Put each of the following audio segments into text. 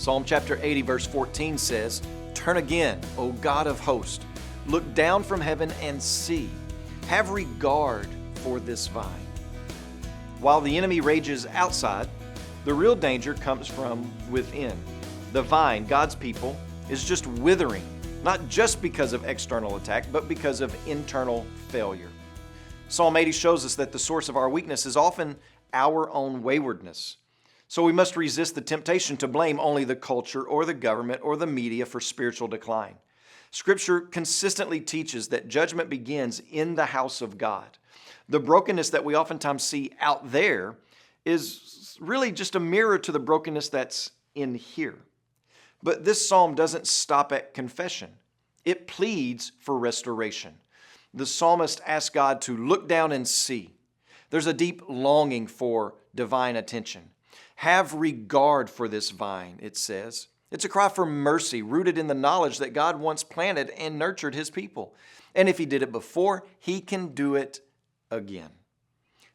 Psalm chapter 80 verse 14 says, "Turn again, O God of hosts, look down from heaven and see. Have regard for this vine." While the enemy rages outside, the real danger comes from within. The vine, God's people, is just withering, not just because of external attack, but because of internal failure. Psalm 80 shows us that the source of our weakness is often our own waywardness. So we must resist the temptation to blame only the culture or the government or the media for spiritual decline. Scripture consistently teaches that judgment begins in the house of God. The brokenness that we oftentimes see out there is really just a mirror to the brokenness that's in here. But this psalm doesn't stop at confession. It pleads for restoration. The psalmist asks God to look down and see. There's a deep longing for divine attention. Have regard for this vine, it says. It's a cry for mercy rooted in the knowledge that God once planted and nurtured His people. And if He did it before, He can do it again.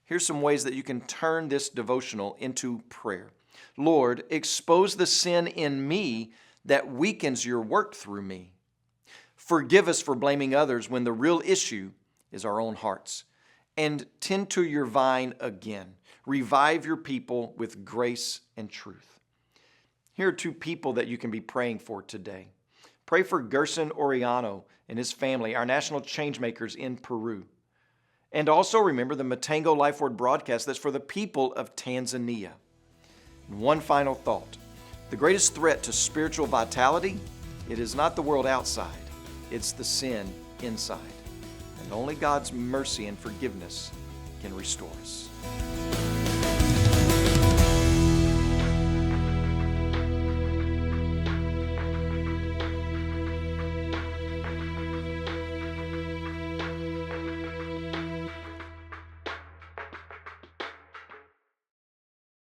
Here's some ways that you can turn this devotional into prayer. Lord, expose the sin in me that weakens your work through me. Forgive us for blaming others when the real issue is our own hearts. And tend to your vine again. Revive your people with grace and truth. Here are two people that you can be praying for today. Pray for Gerson Oriano and his family, our national changemakers in Peru. And also remember the Matango Life Word broadcast that's for the people of Tanzania. And one final thought. The greatest threat to spiritual vitality, it is not the world outside, it's the sin inside. And only God's mercy and forgiveness can restore us.